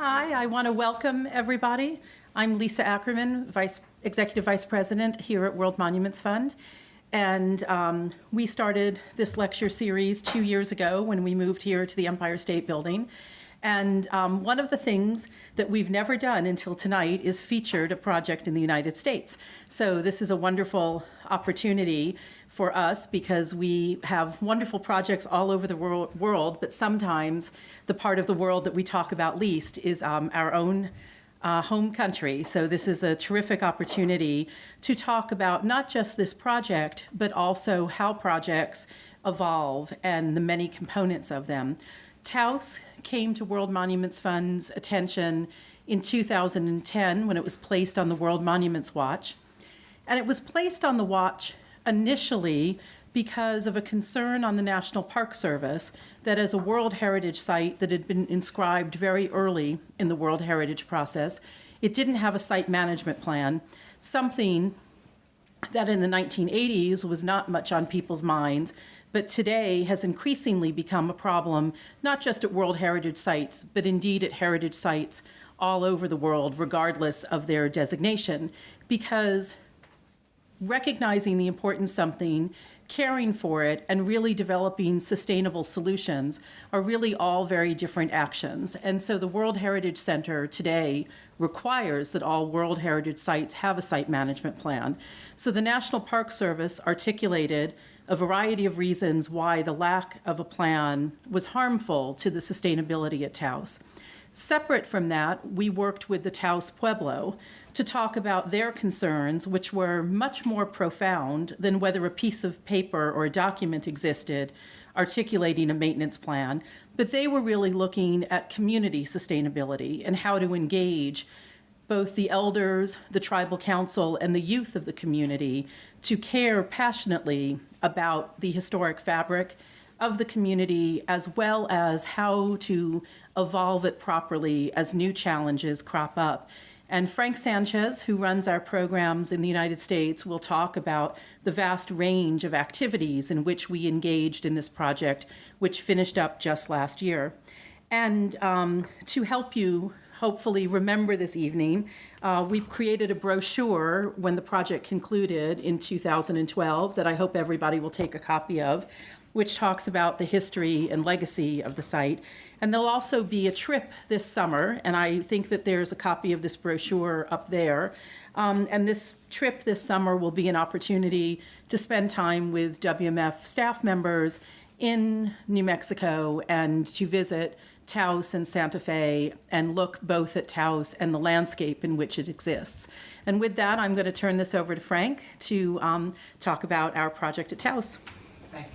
Hi, I want to welcome everybody. I'm Lisa Ackerman, Executive Vice President here at World Monuments Fund. And we started this lecture series 2 years ago when we moved here to the Empire State Building. And one of the things that we've never done until tonight is featured a project in the United States. So this is a wonderful opportunity for us because we have wonderful projects all over the world, but sometimes the part of the world that we talk about least is our own home country. So this is a terrific opportunity to talk about not just this project, but also how projects evolve and the many components of them. Taos came to World Monuments Fund's attention in 2010 when it was placed on the World Monuments Watch. And it was placed on the watch initially because of a concern on the National Park Service that as a World Heritage Site that had been inscribed very early in the World Heritage process, it didn't have a site management plan, something that in the 1980s was not much on people's minds, but today has increasingly become a problem, not just at World Heritage Sites, but indeed at heritage sites all over the world, regardless of their designation, because recognizing the importance of something, caring for it, and really developing sustainable solutions are really all very different actions. And so the World Heritage Center today requires that all World Heritage Sites have a site management plan. So the National Park Service articulated a variety of reasons why the lack of a plan was harmful to the sustainability at Taos. Separate from that, we worked with the Taos Pueblo to talk about their concerns, which were much more profound than whether a piece of paper or a document existed articulating a maintenance plan, but they were really looking at community sustainability and how to engage both the elders, the tribal council, and the youth of the community to care passionately about the historic fabric of the community, as well as how to evolve it properly as new challenges crop up. And Frank Sanchis, who runs our programs in the United States, will talk about the vast range of activities in which we engaged in this project, which finished up just last year. And to help you hopefully remember this evening, we've created a brochure when the project concluded in 2012 that I hope everybody will take a copy of, which talks about the history and legacy of the site. And there'll also be a trip this summer, and I think that there's a copy of this brochure up there. And this trip this summer will be an opportunity to spend time with WMF staff members in New Mexico and to visit Taos and Santa Fe and look both at Taos and the landscape in which it exists. And with that, I'm going to turn this over to Frank to talk about our project at Taos. Thank you.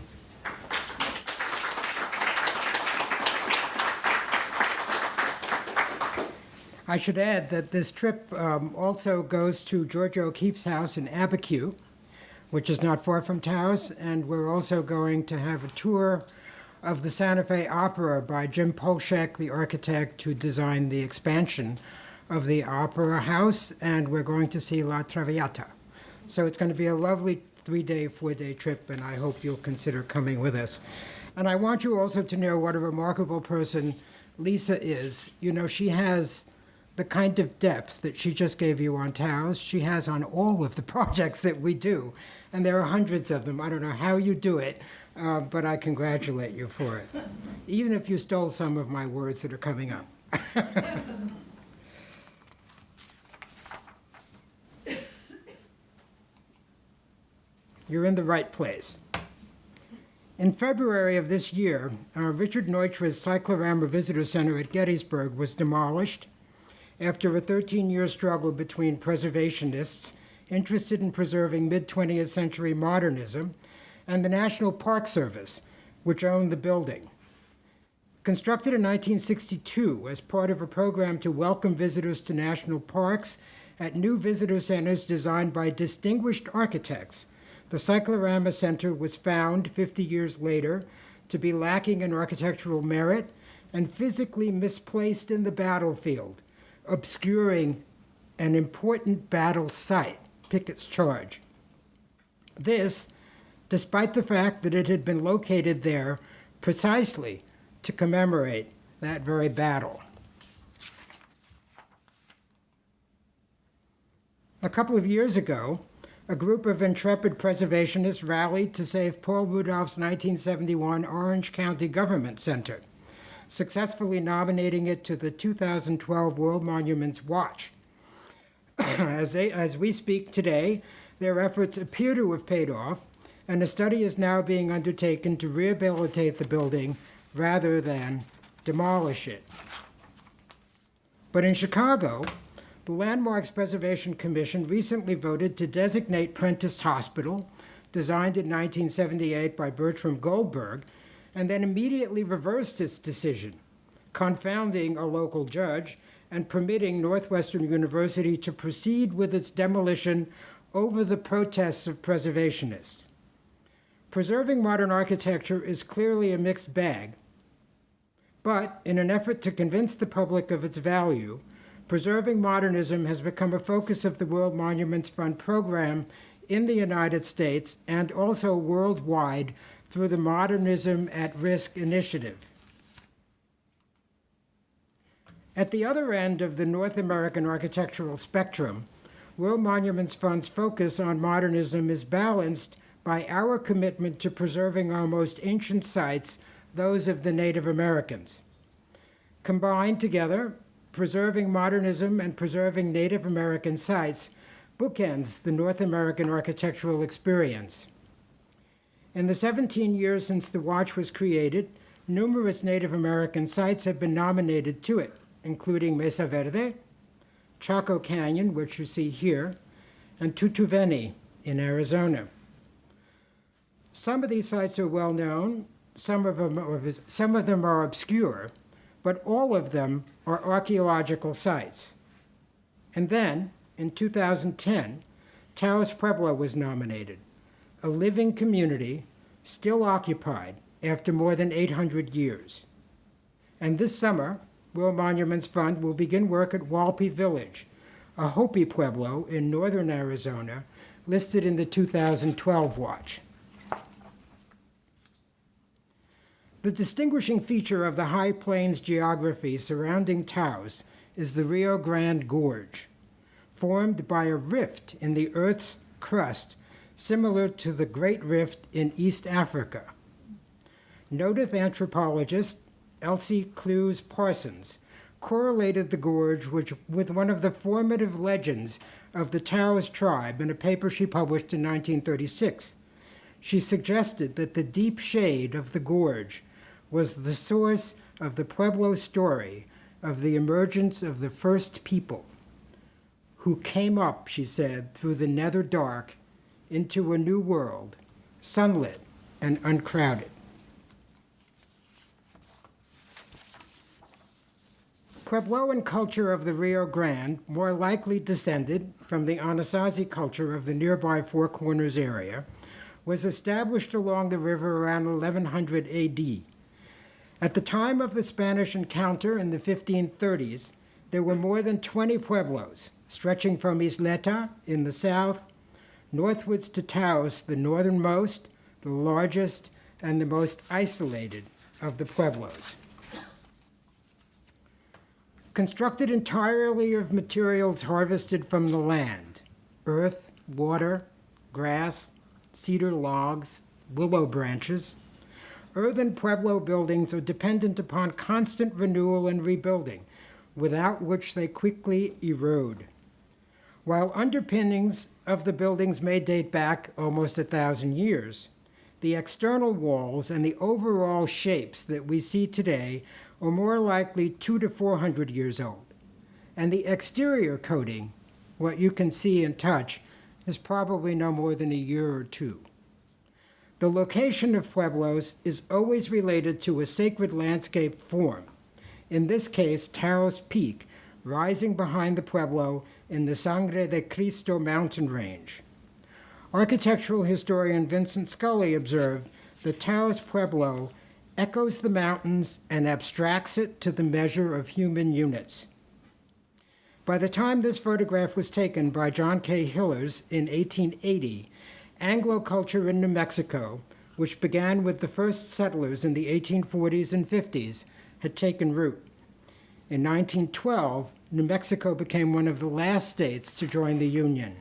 I should add that this trip also goes to Georgia O'Keeffe's house in Abiquiu, which is not far from Taos, and we're also going to have a tour of the Santa Fe Opera by Jim Polshek, the architect who designed the expansion of the Opera House, and we're going to see La Traviata. So it's going to be a lovely 3-day, 4-day trip, and I hope you'll consider coming with us. And I want you also to know what a remarkable person Lisa is. You know, she has the kind of depth that she just gave you on Taos, she has on all of the projects that we do. And there are hundreds of them. I don't know how you do it, but I congratulate you for it, even if you stole some of my words that are coming up. You're in the right place. In February of this year, Richard Neutra's Cyclorama Visitor Center at Gettysburg was demolished after a 13-year struggle between preservationists interested in preserving mid-20th century modernism and the National Park Service, which owned the building. Constructed in 1962 as part of a program to welcome visitors to national parks at new visitor centers designed by distinguished architects, the Cyclorama Center was found 50 years later to be lacking in architectural merit and physically misplaced in the battlefield, obscuring an important battle site, Pickett's Charge. This, despite the fact that it had been located there precisely to commemorate that very battle. A couple of years ago, a group of intrepid preservationists rallied to save Paul Rudolph's 1971 Orange County Government Center, successfully nominating it to the 2012 World Monuments Watch. As we speak today, their efforts appear to have paid off, and a study is now being undertaken to rehabilitate the building rather than demolish it. But in Chicago, the Landmarks Preservation Commission recently voted to designate Prentice Hospital, designed in 1978 by Bertram Goldberg, and then immediately reversed its decision, confounding a local judge and permitting Northwestern University to proceed with its demolition over the protests of preservationists. Preserving modern architecture is clearly a mixed bag, but in an effort to convince the public of its value, preserving modernism has become a focus of the World Monuments Fund program in the United States and also worldwide through the Modernism at Risk initiative. At the other end of the North American architectural spectrum, World Monuments Fund's focus on modernism is balanced by our commitment to preserving our most ancient sites, those of the Native Americans. Combined together, preserving modernism and preserving Native American sites bookends the North American architectural experience. In the 17 years since the watch was created, numerous Native American sites have been nominated to it, including Mesa Verde, Chaco Canyon, which you see here, and Tutuveni in Arizona. Some of these sites are well known, some of them are obscure, but all of them are archaeological sites. And then, in 2010, Taos Pueblo was nominated, a living community still occupied after more than 800 years. And this summer, World Monuments Fund will begin work at Walpi Village, a Hopi Pueblo in northern Arizona, listed in the 2012 watch. The distinguishing feature of the High Plains geography surrounding Taos is the Rio Grande Gorge, formed by a rift in the Earth's crust similar to the Great Rift in East Africa. Noted anthropologist Elsie Clews Parsons correlated the gorge with one of the formative legends of the Taos tribe in a paper she published in 1936. She suggested that the deep shade of the gorge was the source of the Pueblo story of the emergence of the first people, who came up, she said, through the nether dark into a new world, sunlit and uncrowded. Puebloan culture of the Rio Grande more likely descended from the Anasazi culture of the nearby Four Corners area, was established along the river around 1100 AD. At the time of the Spanish encounter in the 1530s, there were more than 20 pueblos, stretching from Isleta in the south, northwards to Taos, the northernmost, the largest, and the most isolated of the pueblos. Constructed entirely of materials harvested from the land, earth, water, grass, cedar logs, willow branches, earthen Pueblo buildings are dependent upon constant renewal and rebuilding, without which they quickly erode. While underpinnings of the buildings may date back almost 1,000 years, the external walls and the overall shapes that we see today are more likely 200 to 400 years old. And the exterior coating, what you can see and touch, is probably no more than a year or two. The location of pueblos is always related to a sacred landscape form, in this case Taos Peak, rising behind the pueblo in the Sangre de Cristo mountain range. Architectural historian Vincent Scully observed that Taos Pueblo echoes the mountains and abstracts it to the measure of human units. By the time this photograph was taken by John K. Hillers in 1880, Anglo culture in New Mexico, which began with the first settlers in the 1840s and 50s, had taken root. In 1912, New Mexico became one of the last states to join the Union.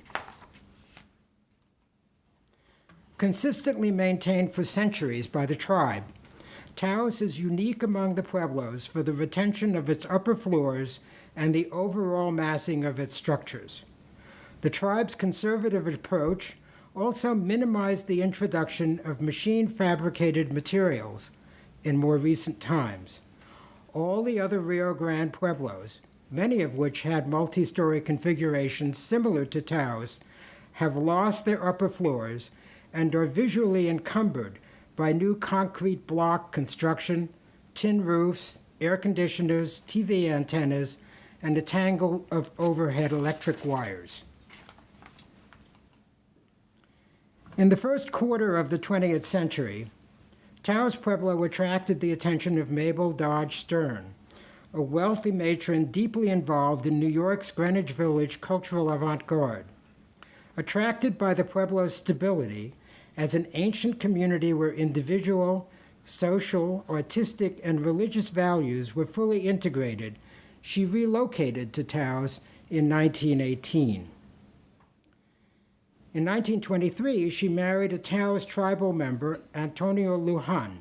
Consistently maintained for centuries by the tribe, Taos is unique among the Pueblos for the retention of its upper floors and the overall massing of its structures. The tribe's conservative approach also minimized the introduction of machine-fabricated materials in more recent times. All the other Rio Grande Pueblos, many of which had multi-story configurations similar to Taos, have lost their upper floors and are visually encumbered by new concrete block construction, tin roofs, air conditioners, TV antennas, and a tangle of overhead electric wires. In the first quarter of the 20th century, Taos Pueblo attracted the attention of Mabel Dodge Stern, a wealthy matron deeply involved in New York's Greenwich Village cultural avant-garde. Attracted by the Pueblo's stability as an ancient community where individual, social, artistic, and religious values were fully integrated, she relocated to Taos in 1918. In 1923, she married a Taos tribal member, Antonio Lujan,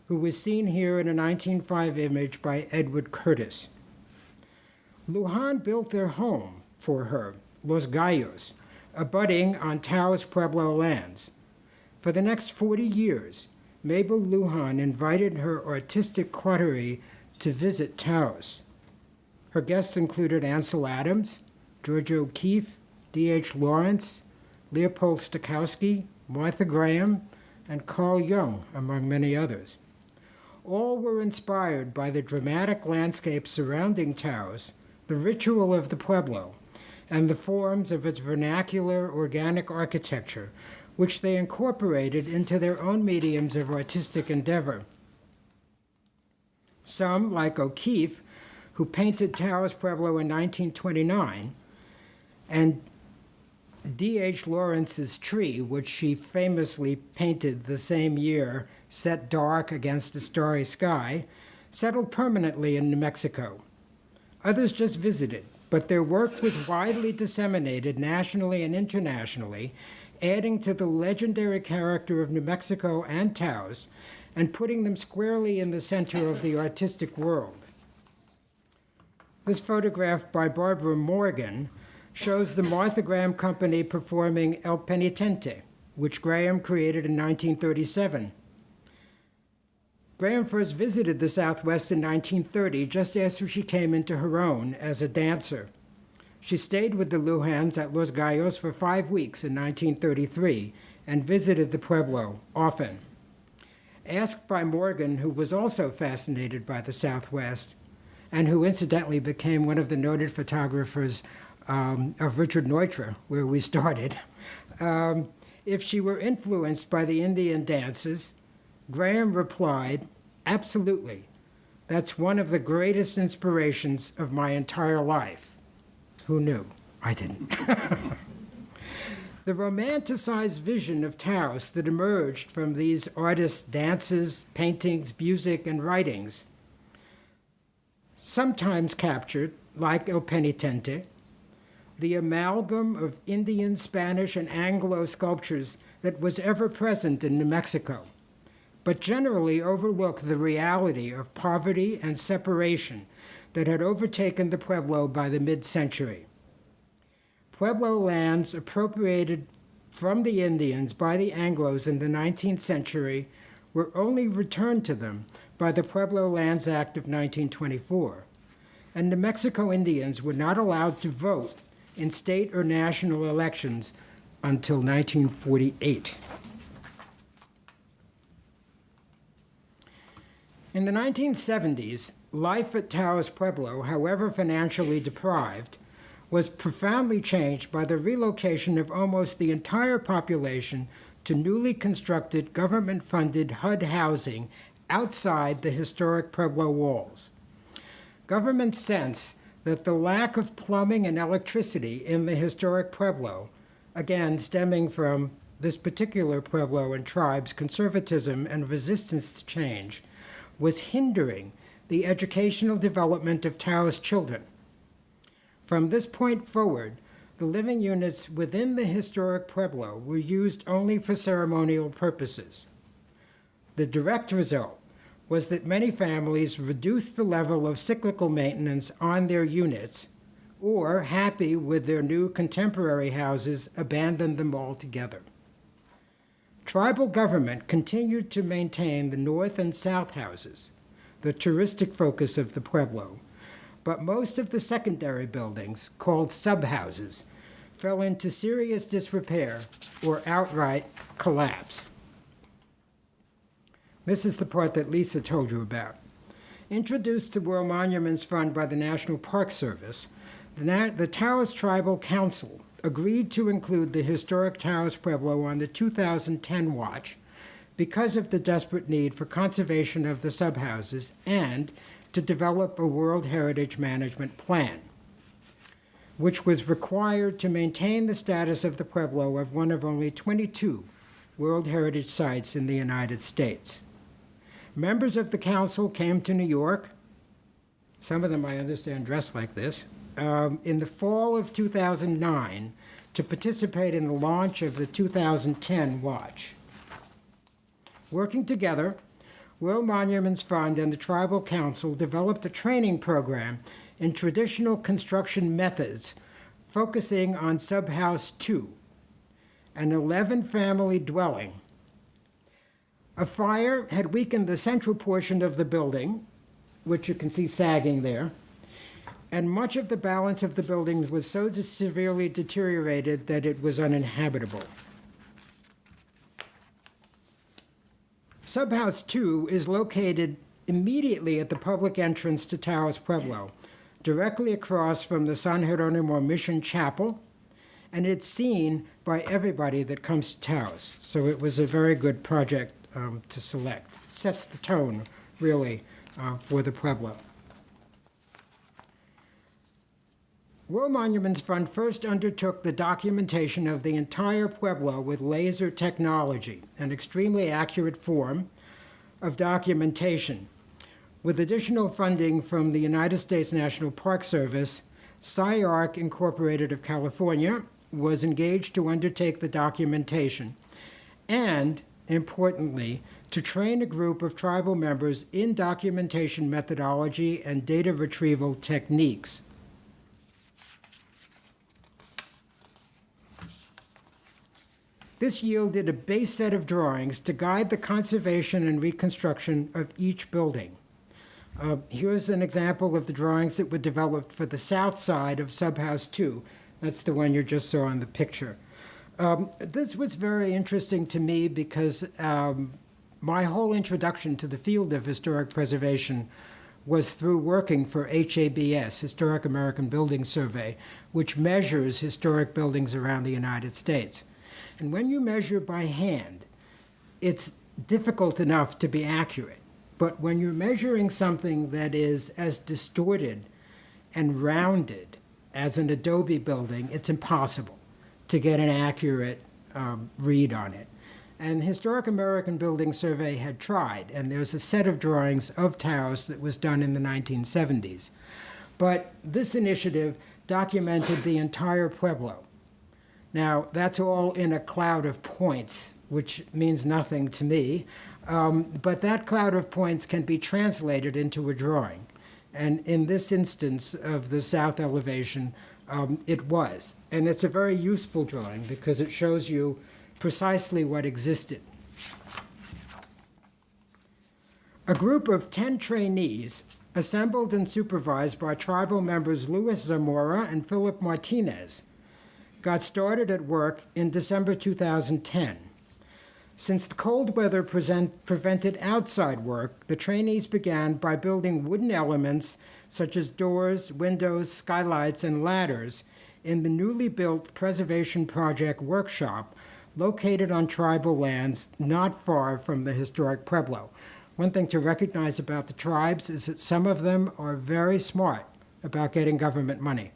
who was seen here in a 1905 image by Edward Curtis. Lujan built their home for her, Los Gallos, abutting on Taos Pueblo lands. For the next 40 years, Mabel Lujan invited her artistic coterie to visit Taos. Her guests included Ansel Adams, George O'Keeffe, D.H. Lawrence, Leopold Stokowski, Martha Graham, and Carl Jung, among many others. All were inspired by the dramatic landscape surrounding Taos, the ritual of the Pueblo, and the forms of its vernacular organic architecture, which they incorporated into their own mediums of artistic endeavor. Some, like O'Keeffe, who painted Taos Pueblo in 1929, and D.H. Lawrence's tree, which she famously painted the same year, set dark against a starry sky, settled permanently in New Mexico. Others just visited, but their work was widely disseminated nationally and internationally, adding to the legendary character of New Mexico and Taos, and putting them squarely in the center of the artistic world. This photograph by Barbara Morgan shows the Martha Graham Company performing El Penitente, which Graham created in 1937. Graham first visited the Southwest in 1930, just after she came into her own as a dancer. She stayed with the Lujans at Los Gallos for 5 weeks in 1933 and visited the Pueblo often. Asked by Morgan, who was also fascinated by the Southwest, and who incidentally became one of the noted photographers of Richard Neutra, where we started, if she were influenced by the Indian dances, Graham replied, "Absolutely. That's one of the greatest inspirations of my entire life." Who knew? I didn't. The romanticized vision of Taos that emerged from these artists' dances, paintings, music, and writings, sometimes captured, like El Penitente, the amalgam of Indian, Spanish, and Anglo sculptures that was ever present in New Mexico, but generally overlooked the reality of poverty and separation that had overtaken the Pueblo by the mid-century. Pueblo lands appropriated from the Indians by the Anglos in the 19th century were only returned to them by the Pueblo Lands Act of 1924, and New Mexico Indians were not allowed to vote in state or national elections until 1948. In the 1970s, life at Taos Pueblo, however financially deprived, was profoundly changed by the relocation of almost the entire population to newly constructed government-funded HUD housing outside the historic Pueblo walls. Governments sense that the lack of plumbing and electricity in the historic Pueblo, again stemming from this particular Pueblo and tribe's conservatism and resistance to change, was hindering the educational development of Taos children. From this point forward, the living units within the historic Pueblo were used only for ceremonial purposes. The direct result was that many families reduced the level of cyclical maintenance on their units, or, happy with their new contemporary houses, abandoned them altogether. Tribal government continued to maintain the north and south houses, the touristic focus of the Pueblo, but most of the secondary buildings, called subhouses, fell into serious disrepair or outright collapse. This is the part that Lisa told you about. Introduced to World Monuments Fund by the National Park Service, the Taos Tribal Council agreed to include the historic Taos Pueblo on the 2010 watch because of the desperate need for conservation of the subhouses and to develop a World Heritage Management Plan, which was required to maintain the status of the Pueblo of one of only 22 World Heritage Sites in the United States. Members of the council came to New York, some of them I understand dressed like this, in the fall of 2009 to participate in the launch of the 2010 watch. Working together, World Monuments Fund and the Tribal Council developed a training program in traditional construction methods focusing on Subhouse 2, an 11-family dwelling. A fire had weakened the central portion of the building, which you can see sagging there, and much of the balance of the building was so severely deteriorated that it was uninhabitable. Subhouse 2 is located immediately at the public entrance to Taos Pueblo, directly across from the San Jeronimo Mission Chapel, and it's seen by everybody that comes to Taos. So it was a very good project to select. It sets the tone, really, for the Pueblo. World Monuments Fund first undertook the documentation of the entire Pueblo with laser technology, an extremely accurate form of documentation. With additional funding from the United States National Park Service, SciArc Incorporated of California was engaged to undertake the documentation and, importantly, to train a group of tribal members in documentation methodology and data retrieval techniques. This yielded a base set of drawings to guide the conservation and reconstruction of each building. Here's an example of the drawings that were developed for the south side of Subhouse 2. That's the one you just saw in the picture. This was very interesting to me because my whole introduction to the field of historic preservation was through working for HABS, Historic American Building Survey, which measures historic buildings around the United States. And when you measure by hand, it's difficult enough to be accurate. But when you're measuring something that is as distorted and rounded as an adobe building, it's impossible to get an accurate read on it. And Historic American Building Survey had tried, and there's a set of drawings of Taos that was done in the 1970s. But this initiative documented the entire Pueblo. Now, that's all in a cloud of points, which means nothing to me, but that cloud of points can be translated into a drawing. And in this instance of the south elevation, it was. And it's a very useful drawing because it shows you precisely what existed. A group of 10 trainees, assembled and supervised by tribal members Luis Zamora and Philip Martinez, got started at work in December 2010. Since the cold weather prevented outside work, the trainees began by building wooden elements such as doors, windows, skylights, and ladders in the newly built Preservation Project workshop located on tribal lands not far from the historic Pueblo. One thing to recognize about the tribes is that some of them are very smart about getting government money.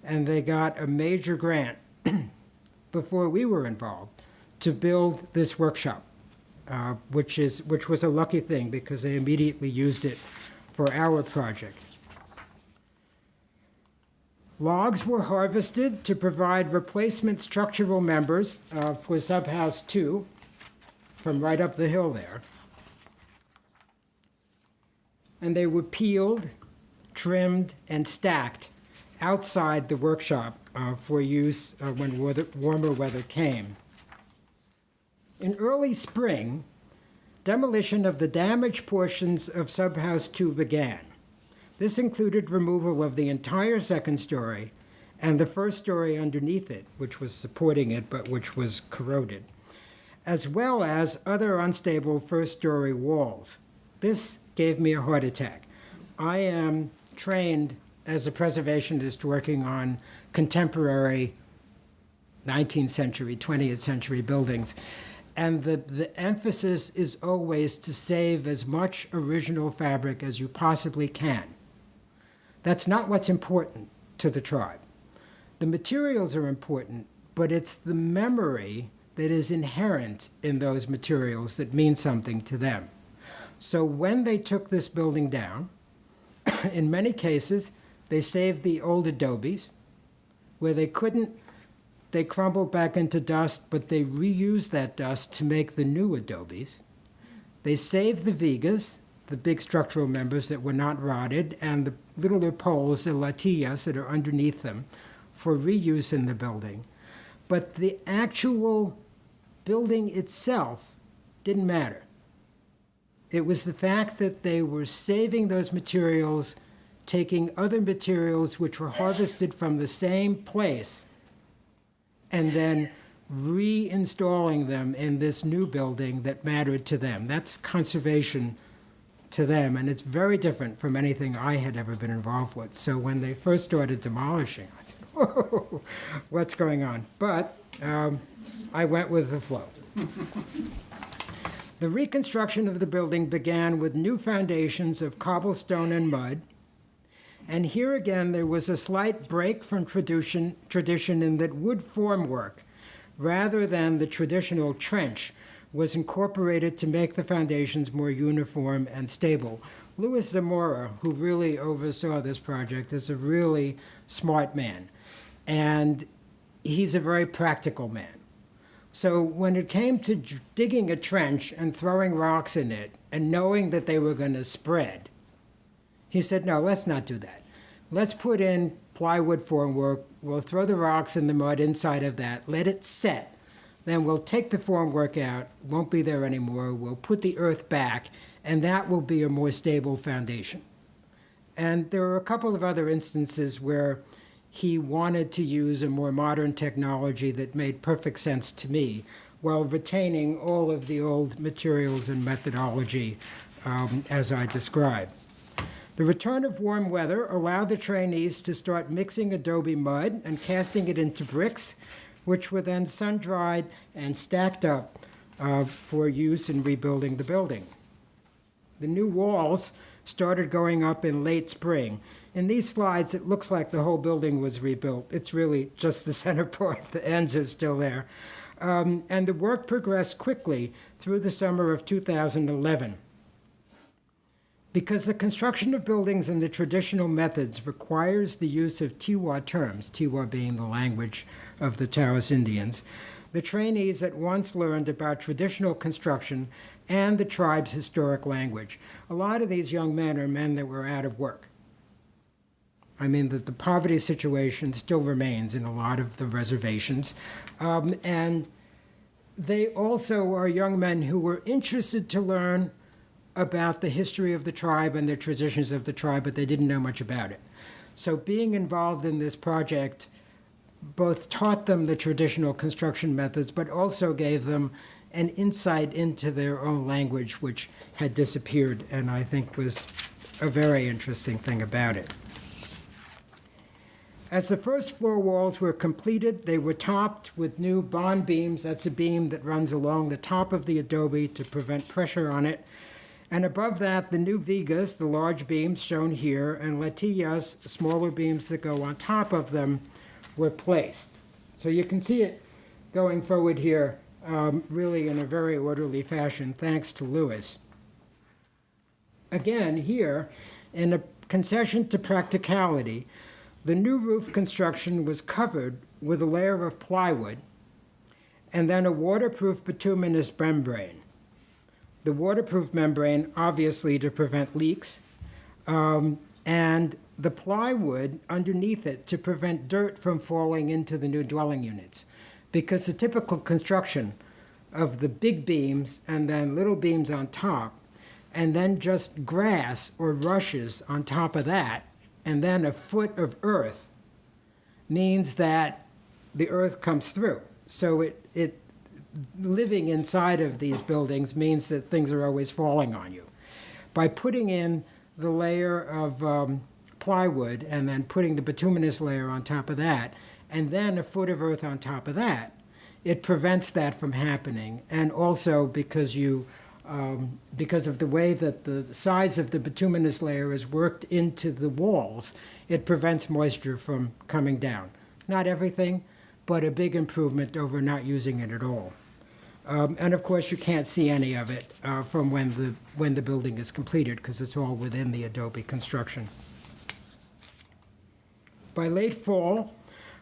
And they got a major grant before we were involved to build this workshop, which was a lucky thing because they immediately used it for our project. Logs were harvested to provide replacement structural members for Subhouse 2 from right up the hill there. And they were peeled, trimmed, and stacked outside the workshop for use when warmer weather came. In early spring, demolition of the damaged portions of Subhouse 2 began. This included removal of the entire second story and the first story underneath it, which was supporting it but which was corroded, as well as other unstable first-story walls. This gave me a heart attack. I am trained as a preservationist working on contemporary 19th century, 20th century buildings. And the emphasis is always to save as much original fabric as you possibly can. That's not what's important to the tribe. The materials are important, but it's the memory that is inherent in those materials that means something to them. So when they took this building down, in many cases, they saved the old adobes. Where they couldn't, they crumbled back into dust, but they reused that dust to make the new adobes. They saved the vigas, the big structural members that were not rotted, and the littler poles, the latillas that are underneath them, for reuse in the building. But the actual building itself didn't matter. It was the fact that they were saving those materials, taking other materials which were harvested from the same place, and then reinstalling them in this new building that mattered to them. That's conservation to them, and it's very different from anything I had ever been involved with. So when they first started demolishing, I said, whoa, what's going on? But I went with the flow. The reconstruction of the building began with new foundations of cobblestone and mud. And here again, there was a slight break from tradition in that wood formwork, rather than the traditional trench, was incorporated to make the foundations more uniform and stable. Louis Zamora, who really oversaw this project, is a really smart man. And he's a very practical man. So when it came to digging a trench and throwing rocks in it and knowing that they were going to spread, he said, no, let's not do that. Let's put in plywood formwork. We'll throw the rocks in the mud inside of that, let it set. Then we'll take the formwork out, won't be there anymore. We'll put the earth back, and that will be a more stable foundation. And there were a couple of other instances where he wanted to use a more modern technology that made perfect sense to me, while retaining all of the old materials and methodology as I described. The return of warm weather allowed the trainees to start mixing adobe mud and casting it into bricks, which were then sun-dried and stacked up for use in rebuilding the building. The new walls started going up in late spring. In these slides, it looks like the whole building was rebuilt. It's really just the center part. The ends are still there. And the work progressed quickly through the summer of 2011. Because the construction of buildings in the traditional methods requires the use of Tiwa terms, Tiwa being the language of the Taos Indians, the trainees at once learned about traditional construction and the tribe's historic language. A lot of these young men are men that were out of work. I mean, the poverty situation still remains in a lot of the reservations. And they also are young men who were interested to learn about the history of the tribe and the traditions of the tribe, but they didn't know much about it. So being involved in this project both taught them the traditional construction methods, but also gave them an insight into their own language, which had disappeared, and I think was a very interesting thing about it. As the first floor walls were completed, they were topped with new bond beams. That's a beam that runs along the top of the adobe to prevent pressure on it. And above that, the new vigas, the large beams shown here, and latillas, smaller beams that go on top of them, were placed. So you can see it going forward here really in a very orderly fashion, thanks to Louis. Again, here, In a concession to practicality, the new roof construction was covered with a layer of plywood and then a waterproof bituminous membrane. The waterproof membrane, obviously, to prevent leaks, and the plywood underneath it to prevent dirt from falling into the new dwelling units. Because the typical construction of the big beams and then little beams on top, and then just grass or rushes on top of that, and then a foot of earth, means that the earth comes through. So it living inside of these buildings means that things are always falling on you. By putting in the layer of plywood and then putting the bituminous layer on top of that, and then a foot of earth on top of that, it prevents that from happening. And also because of the way that the size of the bituminous layer is worked into the walls, it prevents moisture from coming down. Not everything, but a big improvement over not using it at all. And of course, you can't see any of it from when the building is completed, because it's all within the adobe construction. By late fall,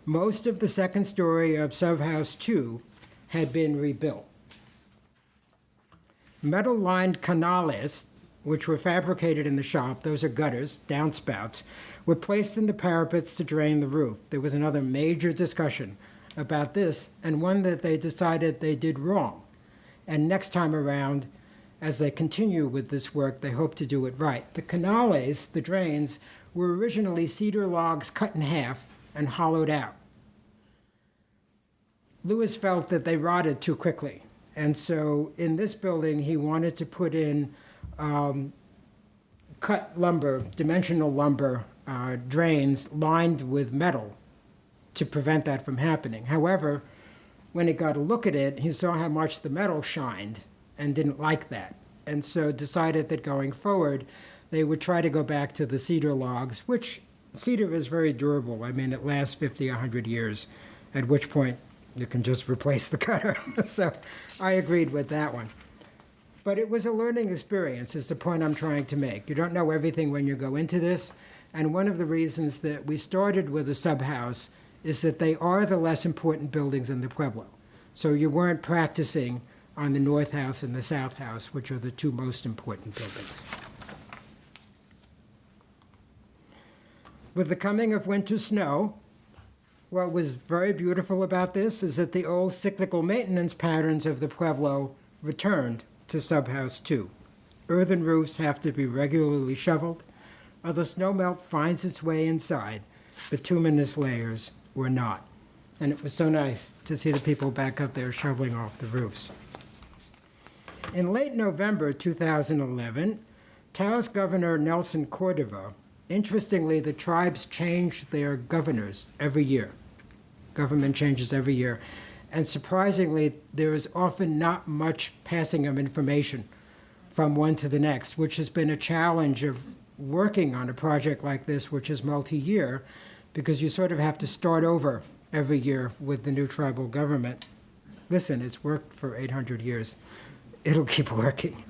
most of the second story of Subhouse 2 had been rebuilt. Metal-lined canales, which were fabricated in the shop, those are gutters, downspouts, were placed in the parapets to drain the roof. There was another major discussion about this, and one that they decided they did wrong. And next time around, as they continue with this work, they hope to do it right. The canales, the drains, were originally cedar logs cut in half and hollowed out. Lewis felt that they rotted too quickly. And so in this building, he wanted to put in cut lumber, dimensional lumber drains lined with metal to prevent that from happening. However, when he got a look at it, he saw how much the metal shined and didn't like that. And so decided that going forward, they would try to go back to the cedar logs, which cedar is very durable. I mean, it lasts 50, 100 years, at which point you can just replace the gutter. So I agreed with that one. But it was a learning experience, is the point I'm trying to make. You don't know everything when you go into this. And one of the reasons that we started with a subhouse is that they are the less important buildings in the Pueblo. So you weren't practicing on the North House and the South House, which are the two most important buildings. With the coming of winter snow, what was very beautiful about this is that the old cyclical maintenance patterns of the Pueblo returned to Subhouse 2. Earthen roofs have to be regularly shoveled, or the snowmelt finds its way inside. Bituminous layers were not. And it was so nice to see the people back up there shoveling off the roofs. In late November 2011, Taos Governor Nelson Cordova, interestingly, the tribes change their governors every year. Government changes every year. And surprisingly, there is often not much passing of information from one to the next, which has been a challenge of working on a project like this, which is multi-year, because you sort of have to start over every year with the new tribal government. Listen, it's worked for 800 years. It'll keep working.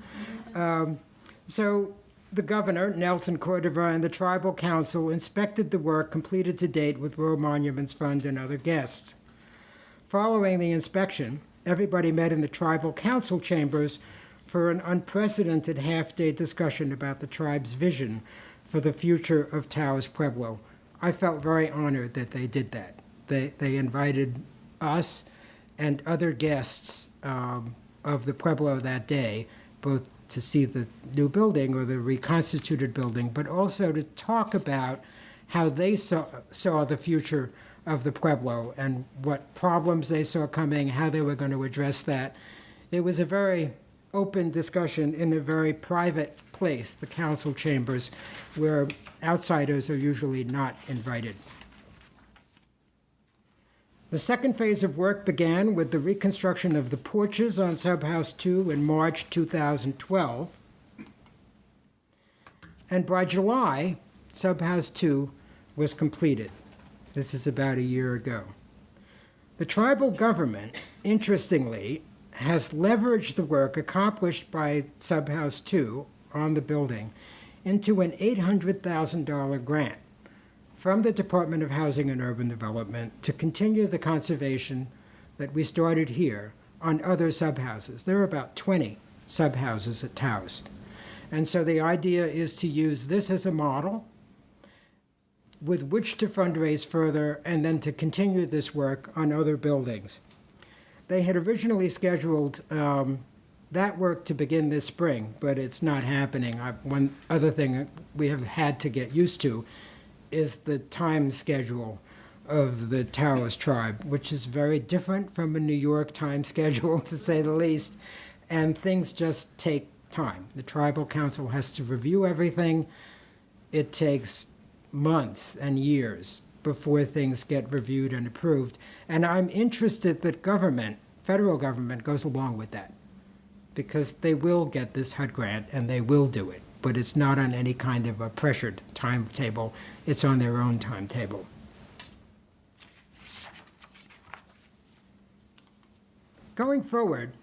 So the governor, Nelson Cordova, and the tribal council inspected the work completed to date with World Monuments Fund and other guests. Following the inspection, everybody met in the tribal council chambers for an unprecedented half-day discussion about the tribe's vision for the future of Taos Pueblo. I felt very honored that they did that. They invited us and other guests of the Pueblo that day, both to see the new building or the reconstituted building, but also to talk about how they saw the future of the Pueblo and what problems they saw coming, how they were going to address that. It was a very open discussion in a very private place, the council chambers, where outsiders are usually not invited. The second phase of work began with the reconstruction of the porches on Subhouse 2 in March 2012. And by July, Subhouse 2 was completed. This is about a year ago. The tribal government, interestingly, has leveraged the work accomplished by Subhouse 2 on the building into an $800,000 grant from the Department of Housing and Urban Development to continue the conservation that we started here on other subhouses. There are about 20 subhouses at Taos. And so the idea is to use this as a model with which to fundraise further and then to continue this work on other buildings. They had originally scheduled that work to begin this spring, but it's not happening. One other thing we have had to get used to is the time schedule of the Taos tribe, which is very different from a New York time schedule, to say the least, and things just take time. The tribal council has to review everything. It takes months and years before things get reviewed and approved, and I'm interested that government, federal government, goes along with that, because they will get this HUD grant and they will do it, but it's not on any kind of a pressured timetable. It's on their own timetable. Going forward,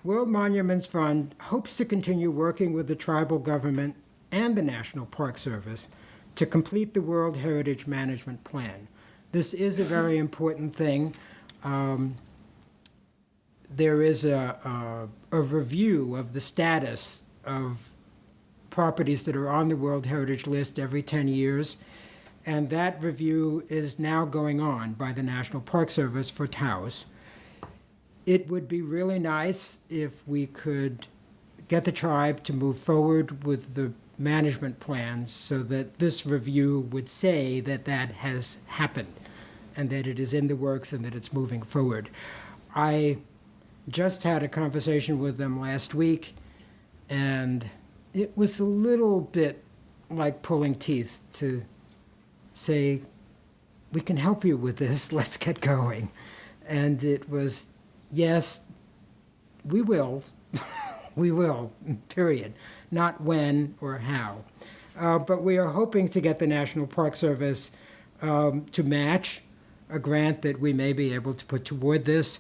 World Monuments Fund hopes to continue working with the tribal government and the National Park Service to complete the World Heritage Management Plan. This is a very important thing. There is a review of the status of properties that are on the World Heritage List every 10 years, and that review is now going on by the National Park Service for Taos. It would be really nice if we could get the tribe to move forward with the management plans so that this review would say that that has happened and that it is in the works and that it's moving forward. I just had a conversation with them last week, and it was a little bit like pulling teeth to say, we can help you with this, let's get going. And it was, yes, we will. We will, period. Not when or how. But we are hoping to get the National Park Service to match a grant that we may be able to put toward this.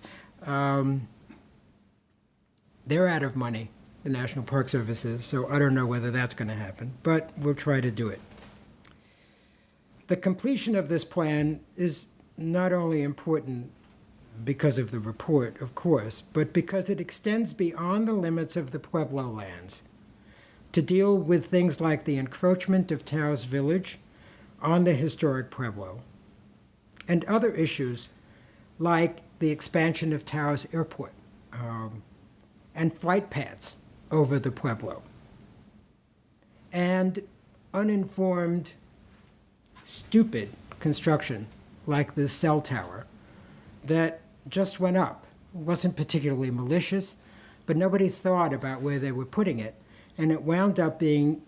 They're out of money, the National Park Service is, so I don't know whether that's going to happen, but we'll try to do it. The completion of this plan is not only important because of the report, of course, but because it extends beyond the limits of the Pueblo lands to deal with things like the encroachment of Taos Village on the historic Pueblo and other issues like the expansion of Taos Airport and flight paths over the Pueblo and uninformed, stupid construction like this cell tower that just went up. It wasn't particularly malicious, but nobody thought about where they were putting it, and it wound up being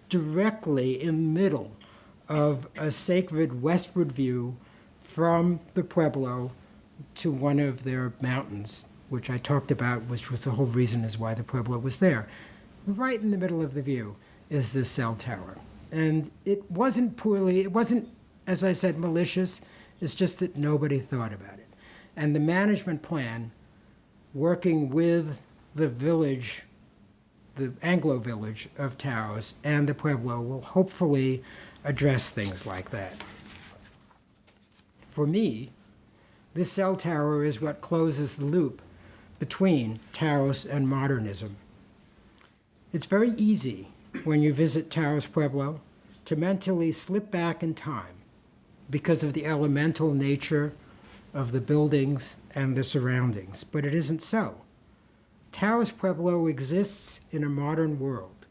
directly in the middle of a sacred westward view from the Pueblo to one of their mountains, which I talked about, which was the whole reason is why the Pueblo was there. Right in the middle of the view is this cell tower. And it wasn't, as I said, malicious. It's just that nobody thought about it. And the management plan, working with the village, the Anglo village of Taos and the Pueblo, will hopefully address things like that. For me, this cell tower is what closes the loop between Taos and modernism. It's very easy when you visit Taos Pueblo to mentally slip back in time because of the elemental nature of the buildings and the surroundings, but it isn't so. Taos Pueblo exists in a modern world.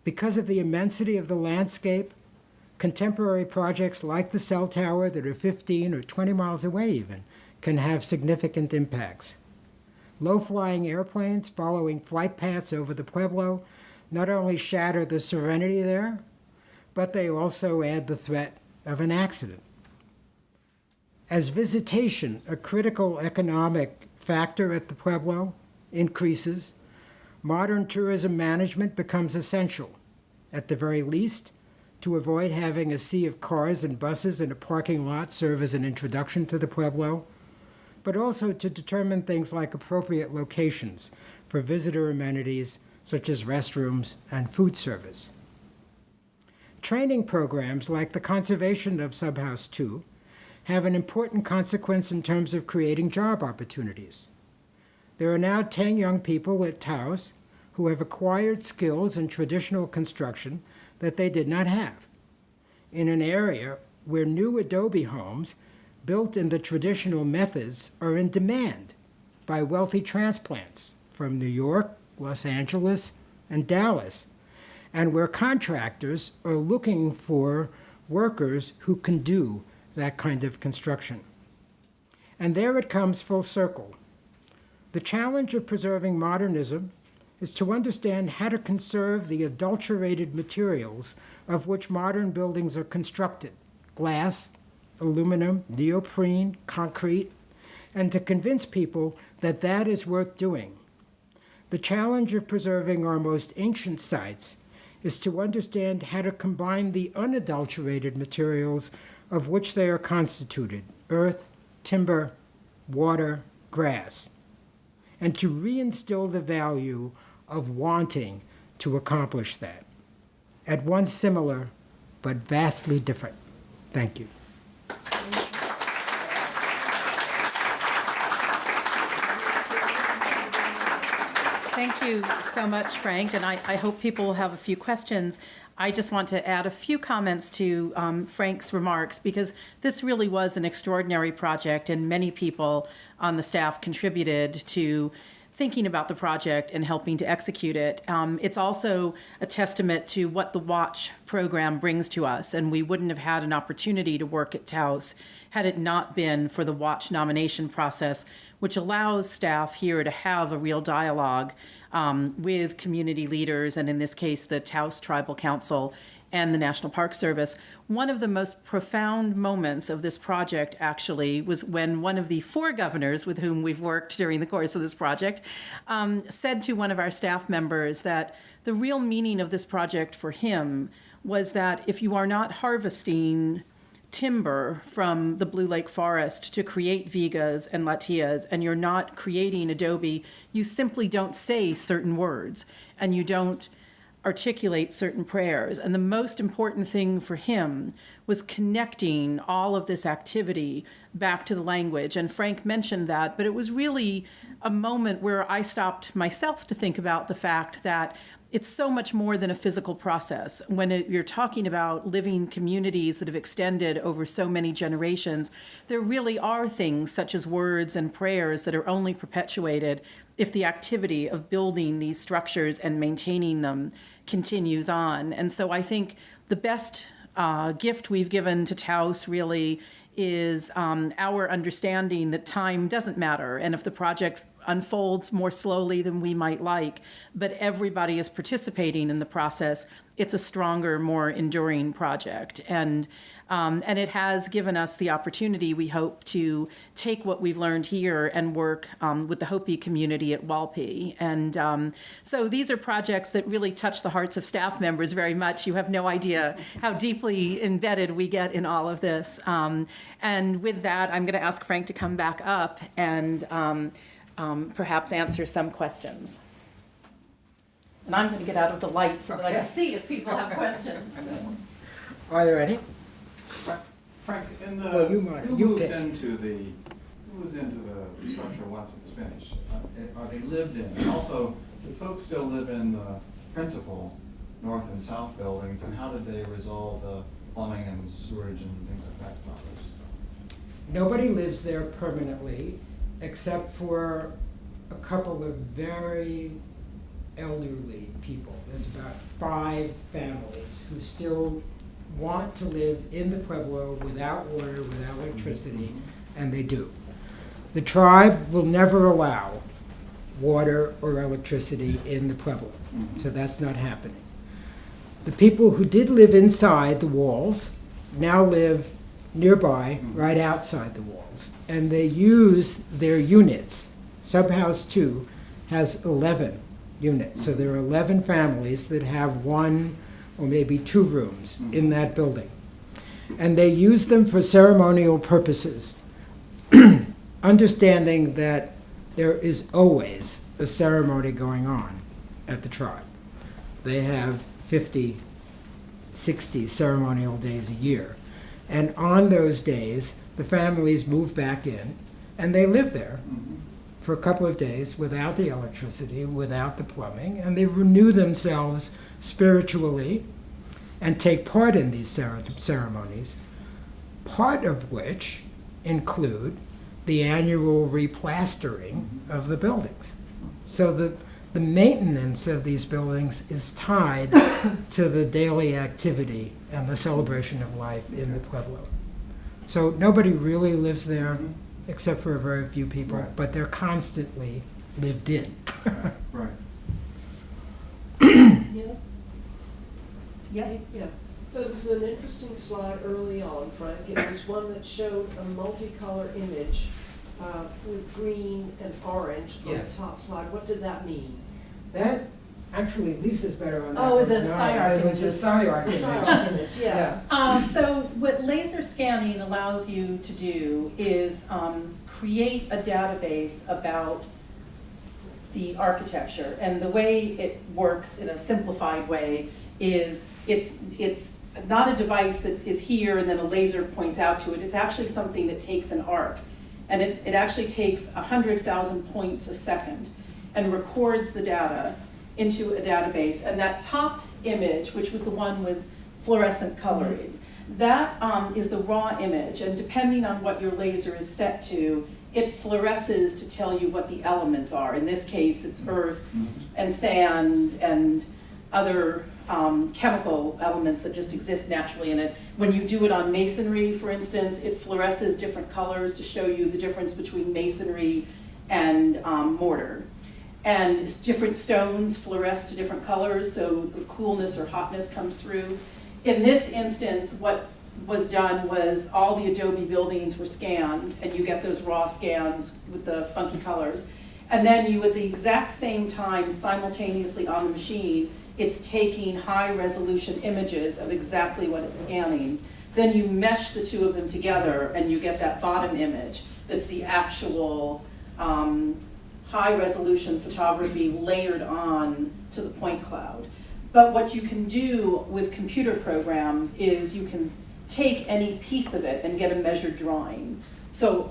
Because of the immensity of the landscape, contemporary projects like the cell tower that are 15 or 20 miles away even can have significant impacts. Low-flying airplanes following flight paths over the Pueblo not only shatter the serenity there, but they also add the threat of an accident. As visitation, a critical economic factor at the Pueblo, increases, modern tourism management becomes essential, at the very least, to avoid having a sea of cars and buses in a parking lot serve as an introduction to the Pueblo, but also to determine things like appropriate locations for visitor amenities such as restrooms and food service. training programs like the conservation of Subhouse 2 have an important consequence in terms of creating job opportunities. There are now 10 young people at Taos who have acquired skills in traditional construction that they did not have, in an area where new adobe homes built in the traditional methods are in demand by wealthy transplants from New York, Los Angeles, and Dallas, and where contractors are looking for workers who can do that kind of construction. And there it comes full circle. The challenge of preserving modernism is to understand how to conserve the adulterated materials of which modern buildings are constructed: glass, aluminum, neoprene, concrete, and to convince people that that is worth doing. The challenge of preserving our most ancient sites is to understand how to combine the unadulterated materials of which they are constituted: earth, timber, water, grass, and to reinstill the value of wanting to accomplish that, at once similar but vastly different. Thank you. Thank you so much, Frank, and I hope people will have a few questions. I just want to add a few comments to Frank's remarks, because this really was an extraordinary project, and many people on the staff contributed to thinking about the project and helping to execute it. It's also a testament to what the Watch program brings to us, and we wouldn't have had an opportunity to work at Taos had it not been for the Watch nomination process, which allows staff here to have a real dialogue with community leaders, and in this case, the Taos Tribal Council and the National Park Service. One of the most profound moments of this project, actually, was when one of the 4 governors with whom we've worked during the course of this project said to one of our staff members that the real meaning of this project for him was that if you are not harvesting timber from the Blue Lake Forest to create vigas and latias, and you're not creating adobe, you simply don't say certain words, and you don't articulate certain prayers. And the most important thing for him was connecting all of this activity back to the language. And Frank mentioned that, but it was really a moment where I stopped myself to think about the fact that it's so much more than a physical process. When you're talking about living communities that have extended over so many generations, there really are things such as words and prayers that are only perpetuated if the activity of building these structures and maintaining them continues on. And so I think the best gift we've given to Taos really is our understanding that time doesn't matter. And if the project unfolds more slowly than we might like, but everybody is participating in the process, it's a stronger, more enduring project. And it has given us the opportunity, we hope, to take what we've learned here and work with the Hopi community at Walpi. And so these are projects that really touch the hearts of staff members very much. You have no idea how deeply embedded we get in all of this. And with that, I'm going to ask Frank to come back up and perhaps answer some questions. And I'm going to get out of the light so that I can see if people have questions. Are there any? Frank, in the, Well, who you moves pick. into the structure once it's finished? Are they lived in? And also, do folks still live in the principal north and south buildings, and how did they resolve the plumbing and sewage and things like that problems? Nobody lives there permanently, except for a couple of very elderly people. There's about 5 families who still want to live in the Pueblo without water, without electricity, and they do. The tribe will never allow water or electricity in the Pueblo, so that's not happening. The people who did live inside the walls now live nearby, right outside the walls, and they use their units. Subhouse 2 has 11 units, so there are 11 families that have 1 or maybe 2 rooms in that building. And they use them for ceremonial purposes, understanding that there is always a ceremony going on at the tribe. They have 50 60 ceremonial days a year. And on those days, the families move back in, and they live there for a couple of days without the electricity, without the plumbing, and they renew themselves spiritually and take part in these ceremonies, part of which include the annual replastering of the buildings. So the maintenance of these buildings is tied to the daily activity and the celebration of life in the Pueblo. So nobody really lives there except for a very few people, Right. but they're constantly lived in. Right. Yes? Yeah. Yeah. But it was an interesting slide early on, Frank. It was one that showed a multicolor image with green and orange on Yes. the top slide. What did that mean? That, actually, Lisa's better on that. Oh, one the than I am. SciArc It was a images. SciArc The image. SciArc image, yeah. So what laser scanning allows you to do is create a database about the architecture. And the way it works in a simplified way is it's not a device that is here and then a laser points out to it. It's actually something that takes an arc. And it actually takes 100,000 points a second and records the data into a database. And that top image, which was the one with fluorescent colors, that is the raw image. And depending on what your laser is set to, it fluoresces to tell you what the elements are. In this case, it's earth and sand and other chemical elements that just exist naturally in it. When you do it on masonry, for instance, it fluoresces different colors to show you the difference between masonry and mortar. And different stones fluoresce to different colors, so the coolness or hotness comes through. In this instance, what was done was all the adobe buildings were scanned, and you get those raw scans with the funky colors. And then you, at the exact same time, simultaneously on the machine, it's taking high resolution images of exactly what it's scanning. Then you mesh the two of them together and you get that bottom image that's the actual high resolution photography layered on to the point cloud. But what you can do with computer programs is you can take any piece of it and get a measured drawing. So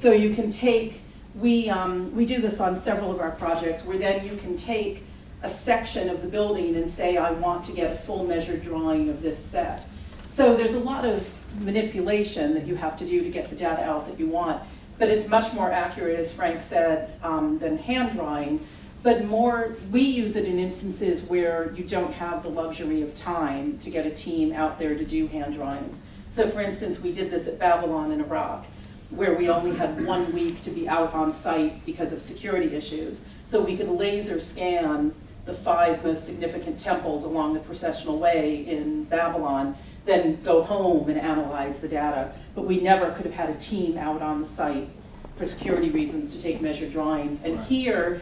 you can take, we do this on several of our projects, where then you can take a section of the building and say, I want to get a full measured drawing of this set. So there's a lot of manipulation that you have to do to get the data out that you want, but it's much more accurate, as Frank said, than hand drawing. But more, we use it in instances where you don't have the luxury of time to get a team out there to do hand drawings. So for instance, we did this at Babylon in Iraq, where we only had 1 week to be out on site because of security issues. So we could laser scan the 5 most significant temples along the processional way in Babylon, then go home and analyze the data. But we never could have had a team out on the site for security reasons to take measured drawings. And here,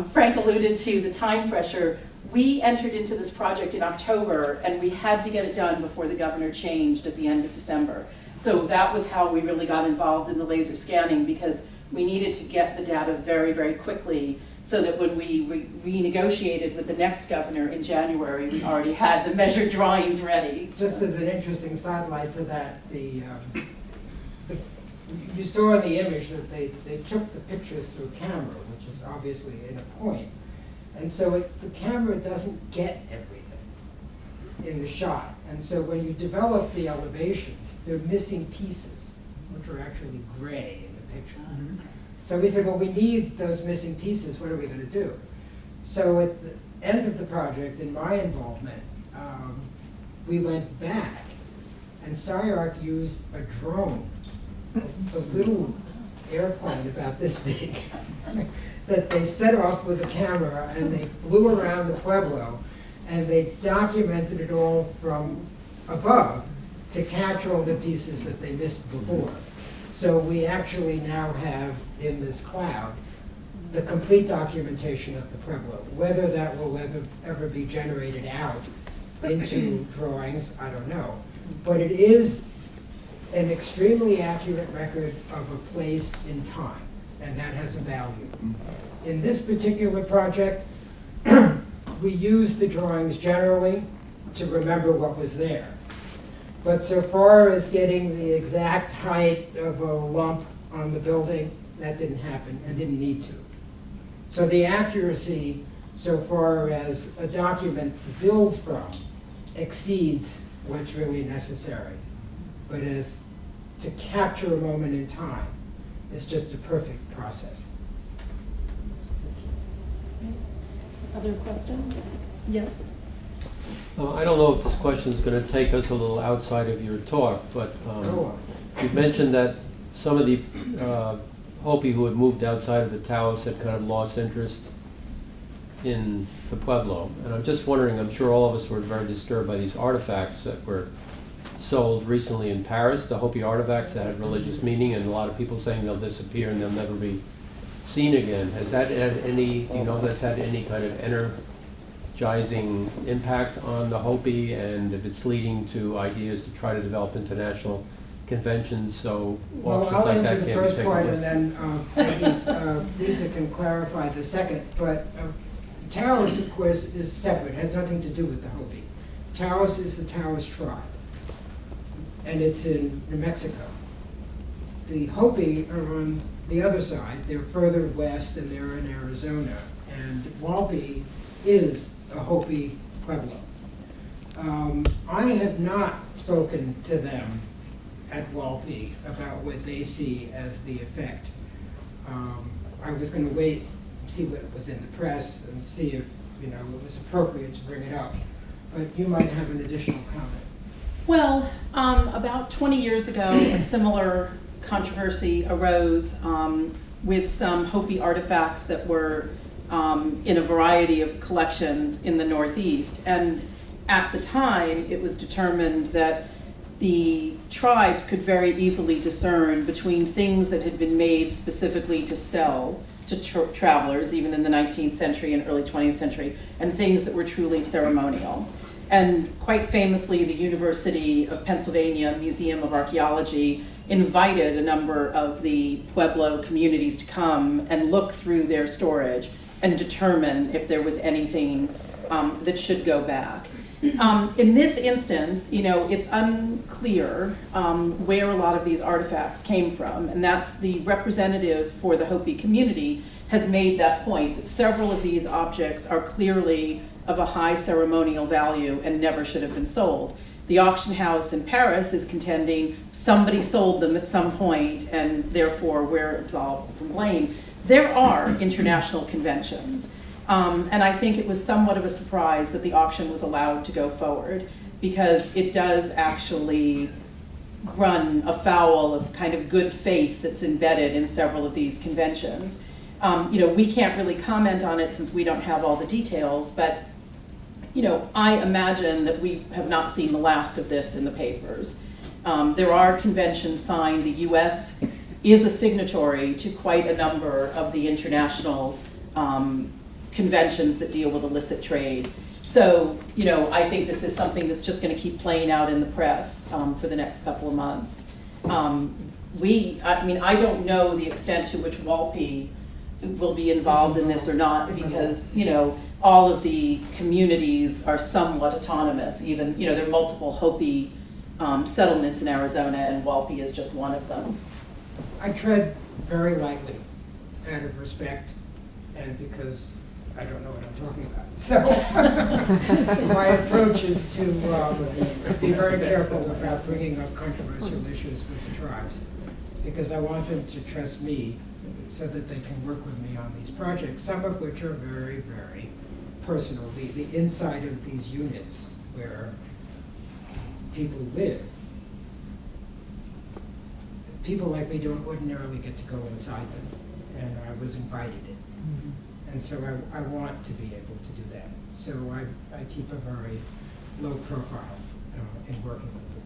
Frank alluded to the time pressure. We entered into this project in October, and we had to get it done before the governor changed at the end of December. So that was how we really got involved in the laser scanning, because we needed to get the data very, very quickly, so that when we renegotiated with the next governor in January, we already had the measured drawings ready. Just as an interesting sidelight to that, you saw in the image that they took the pictures through camera, which is obviously in a point. And so the camera doesn't get everything in the shot. And so when you develop the elevations, they're missing pieces, which are actually gray in the picture. So we said, well, we need those missing pieces. What are we going to do? So at the end of the project, in my involvement, we went back, and SciArc used a drone, a little airplane about this big, that they set off with a camera, and they flew around the Pueblo, and they documented it all from above to catch all the pieces that they missed before. So we actually now have in this cloud the complete documentation of the Pueblo. Whether that will ever be generated out into drawings, I don't know. But it is an extremely accurate record of a place in time, and that has a value. In this particular project, we use the drawings generally to remember what was there. But so far as getting the exact height of a lump on the building, that didn't happen and didn't need to. So the accuracy, so far as a document to build from, exceeds what's really necessary. But as to capture a moment in time, it's just a perfect process. Other questions? Yes? I don't know if this question is going to take us a little outside of your talk, but Go on. you mentioned that some of the Hopi who had moved outside of the Taos had kind of lost interest in the Pueblo. And I'm just wondering, I'm sure all of us were very disturbed by these artifacts that were sold recently in Paris, the Hopi artifacts that had religious meaning, and a lot of people saying they'll disappear and they'll never be seen again. Has that had any, do you know if that's had any kind of energizing impact on the Hopi, and if it's leading to ideas to try to develop international conventions so Well, auctions I'll like answer that the can't be first taken part place? and then maybe Lisa can clarify the second. But Taos, of course, is separate, has nothing to do with the Hopi. Taos is the Taos tribe, and it's in New Mexico. The Hopi are on the other side. They're further west and they're in Arizona. And Walpi is a Hopi Pueblo. I have not spoken to them at Walpi about what they see as the effect. I was going to wait, see what was in the press, and see if it was appropriate to bring it up. But you might have an additional comment. Well, about 20 years ago, a similar controversy arose with some Hopi artifacts that were in a variety of collections in the Northeast. And at the time, it was determined that the tribes could very easily discern between things that had been made specifically to sell to travelers, even in the 19th century and early 20th century, and things that were truly ceremonial. And quite famously, the University of Pennsylvania Museum of Archaeology invited a number of the Pueblo communities to come and look through their storage and determine if there was anything that should go back. In this instance, it's unclear where a lot of these artifacts came from, and that's the representative for the Hopi community has made that point, that several of these objects are clearly of a high ceremonial value and never should have been sold. The auction house in Paris is contending somebody sold them at some point and therefore we're absolved from blame. There are international conventions. And I think it was somewhat of a surprise that the auction was allowed to go forward, because it does actually run afoul of kind of good faith that's embedded in several of these conventions. We can't really comment on it since we don't have all the details, but I imagine that we have not seen the last of this in the papers. There are conventions signed. The U.S. is a signatory to quite a number of the international conventions that deal with illicit trade. So, I think this is something that's just going to keep playing out in the press for the next couple of months. I don't know the extent to which Walpi will be involved in this or not, because, all of the communities are somewhat autonomous. Even, there are multiple Hopi settlements in Arizona, and Walpi is just one of them. I tread very lightly out of respect and because I don't know what I'm talking about. So my approach is to be very careful about bringing up controversial issues with the tribes, because I want them to trust me so that they can work with me on these projects, some of which are very, very personal. The inside of these units where people live. People like me don't ordinarily get to go inside them, and I was invited in. And so I want to be able to do that. So I keep a very low profile in working with them.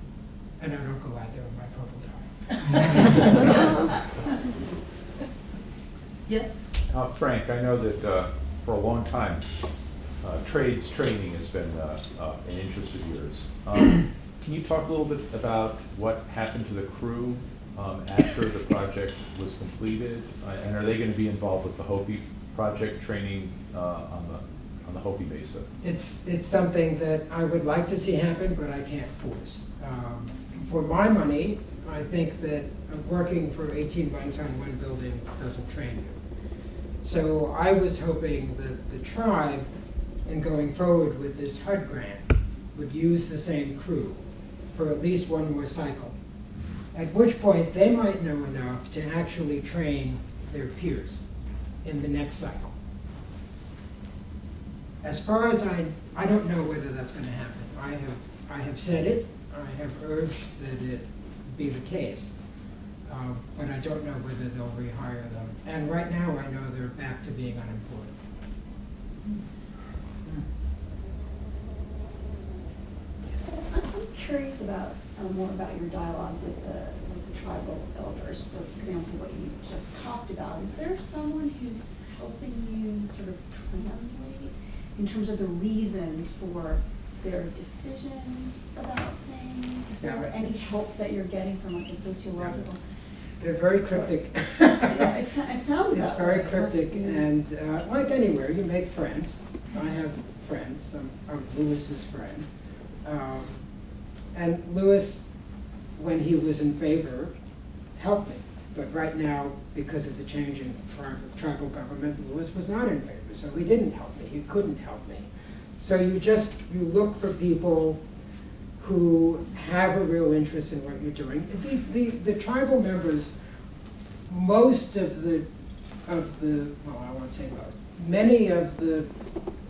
And I don't go out there with my purple tie. Yes? Frank, I know that for a long time, trades training has been an interest of yours. Can you talk a little bit about what happened to the crew after the project was completed? And are they going to be involved with the Hopi project training on the on the Hopi Mesa? It's something that I would like to see happen, but I can't force. For my money, I think that working for 18 months on one building doesn't train you. So I was hoping that the tribe, in going forward with this HUD grant, would use the same crew for at least one more cycle. At which point, they might know enough to actually train their peers in the next cycle. As far as I don't know whether that's going to happen. I have said it, I have urged that it be the case, but I don't know whether they'll rehire them. And right now, I know they're back to being unemployed. I'm curious about more about your dialogue with the tribal elders. For example, what you just talked about. Is there someone who's helping you sort of translate in terms of the reasons for their decisions about things? Is there any help that you're getting from like a sociological? They're very cryptic. Yeah, it sounds It's that very way. cryptic, and like anywhere, you make friends. I have friends. I'm Lewis's friend. And Lewis, when he was in favor, helped me. But right now, because of the change in tribal government, Lewis was not in favor, so he didn't help me. He couldn't help me. So you look for people who have a real interest in what you're doing. The tribal members, most of the, well, I won't say most, many of the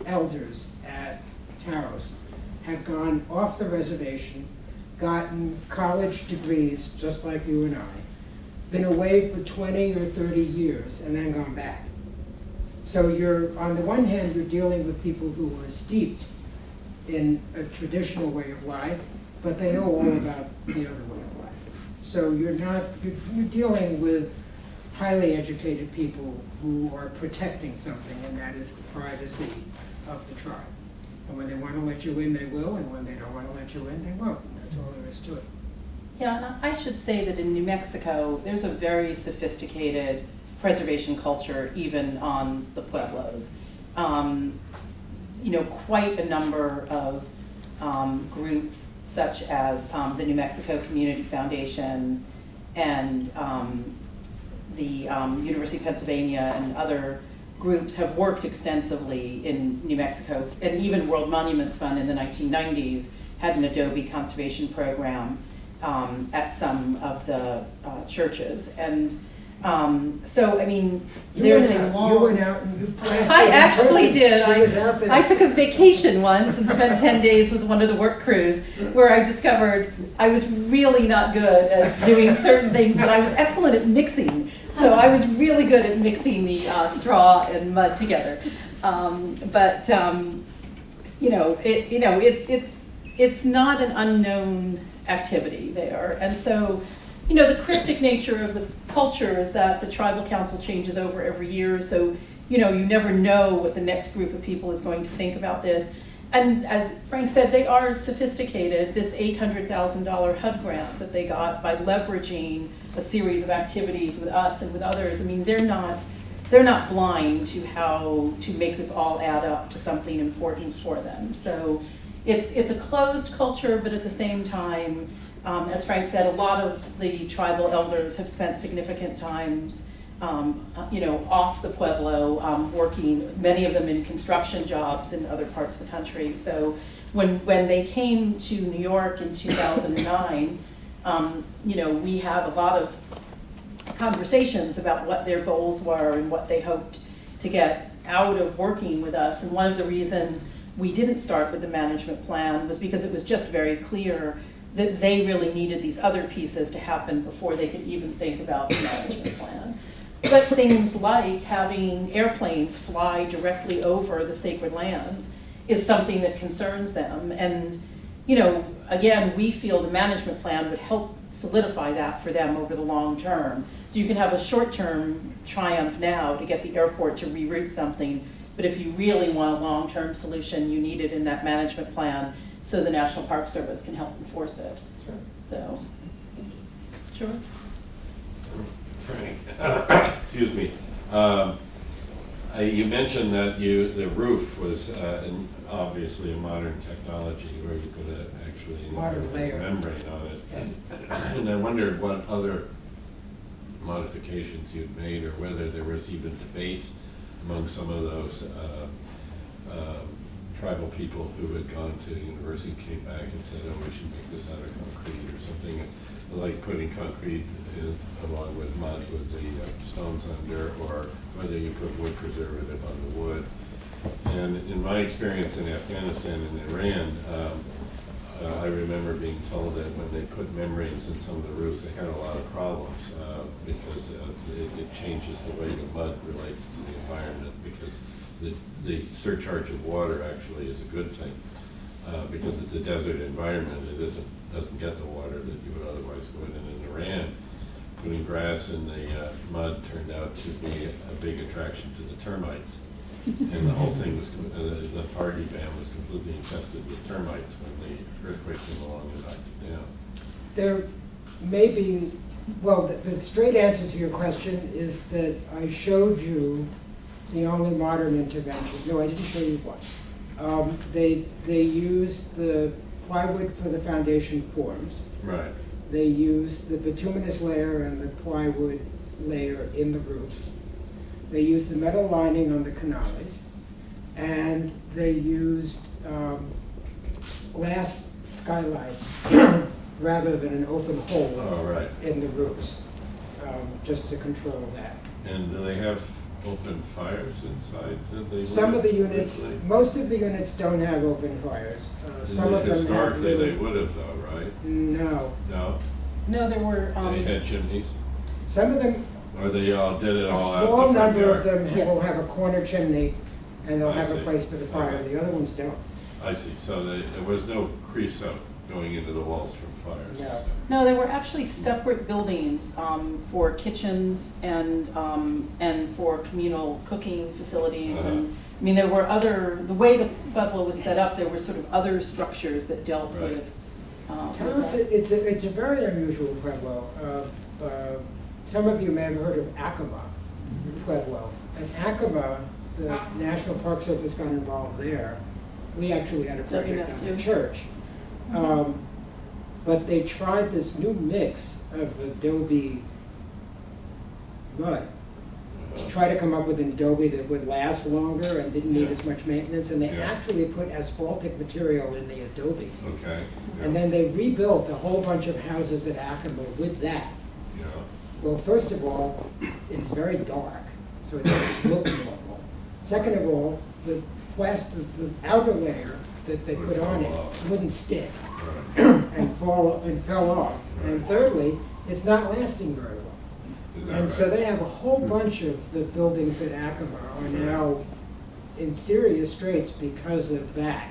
elders at Taos have gone off the reservation, gotten college degrees, just like you and I, been away for 20 or 30 years, and then gone back. So you're, on the one hand, you're dealing with people who are steeped in a traditional way of life, but they know all about the other way of life. So you're dealing with highly educated people who are protecting something, and that is the privacy of the tribe. And when they want to let you in, they will, and when they don't want to let you in, they won't. That's all there is to it. Yeah, and I should say that in New Mexico, there's a very sophisticated preservation culture, even on the Pueblos. Quite a number of groups such as the New Mexico Community Foundation and the University of Pennsylvania and other groups have worked extensively in New Mexico, and even World Monuments Fund in the 1990s had an adobe conservation program at some of the churches. And so, I mean, there's a long... You went out and you plastered I in actually person. did. She was out there. I took a vacation once and spent 10 days with one of the work crews where I discovered I was really not good at doing certain things, but I was excellent at mixing. So I was really good at mixing the straw and mud together. It's not an unknown activity there. And so, the cryptic nature of the culture is that the tribal council changes over every year. So, you never know what the next group of people is going to think about this. And as Frank said, they are sophisticated. This $800,000 HUD grant that they got by leveraging a series of activities with us and with others, I mean, they're not blind to how to make this all add up to something important for them. So it's a closed culture, but at the same time, as Frank said, a lot of the tribal elders have spent significant times off the Pueblo, working, many of them in construction jobs in other parts of the country. So when they came to New York in 2009, we had a lot of conversations about what their goals were and what they hoped to get out of working with us. And one of the reasons we didn't start with the management plan was because it was just very clear that they really needed these other pieces to happen before they could even think about the management plan. But things like having airplanes fly directly over the sacred lands is something that concerns them. And, again, we feel the management plan would help solidify that for them over the long term. So you can have a short-term triumph now to get the airport to reroute something, but if you really want a long-term solution, you need it in that management plan so the National Park Service can help enforce it. Sure. So, sure. Frank, excuse me. You mentioned that the roof was obviously a modern technology where you could actually Modern put a layer. membrane on it. And I wondered what other modifications you'd made, or whether there was even debates among some of those tribal people who had gone to university, came back and said, oh, we should make this out of concrete or something, like putting concrete along with mud with the stones under, or whether you put wood preservative on the wood. And in my experience in Afghanistan and Iran, I remember being told that when they put membranes in some of the roofs, they had a lot of problems because it changes the way the mud relates to the environment, because the surcharge of water actually is a good thing because it's a desert environment. It doesn't get the water that you would otherwise would. And in Iran, putting grass in the mud turned out to be a big attraction to the termites. And the whole thing was, the party van was completely infested with termites when the earthquake came along and knocked it down. There may be, well, the straight answer to your question is that I showed you the only modern intervention. No, I didn't show you one. They used the plywood for the foundation forms. Right. They used the bituminous layer and the plywood layer in the roof. They used the metal lining on the canales, and they used glass skylights rather than an open hole Oh, right. in the roofs, just to control that. And do they have open fires inside? Some of the units, most of the units don't have open fires. Some of them have Historically, they little, would have though, right? no. No? No, there were, They had chimneys? Some of them, Or they all did it a all out small in the front number of yard? them Yes. will have a corner chimney, and they'll I have a see. place for the fire. Okay. The other ones don't. I see, so there was no creosote going into the walls from fires? No. no, there were actually separate buildings for kitchens and for communal cooking facilities. And, I mean, there were the way the Pueblo was set up, there were sort of other structures that dealt Right. with. Taos, it's a very unusual Pueblo. Some of you may have heard of Acoma Pueblo. And Acoma, the National Park Service got involved there. We actually had a project on the WF2. church. But they tried this new mix of adobe mud to try to come up with an adobe that would last longer and didn't need Yeah. as much maintenance. And they Yeah. actually put asphaltic material in the adobes. Okay. And then they rebuilt a whole bunch of houses at Acoma with that. Yeah. Well, first of all, it's very dark, so it doesn't look normal. Second of all, the outer layer that they put on it wouldn't stick Right. and fell off. And thirdly, it's not lasting very well. Is that And so right? they have a whole bunch of the buildings at Acoma are now in serious straits because of that.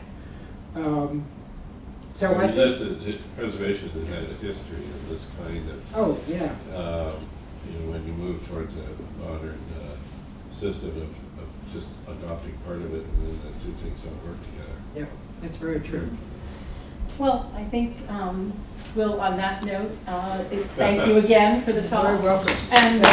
So I think, Preservation has had a history of this kind of, oh, yeah. when you move towards a modern system of just adopting part of it, and then the two things don't work together. Yeah, that's very true. Well, I think we'll, on that note, thank you again for the talk. Very welcome. And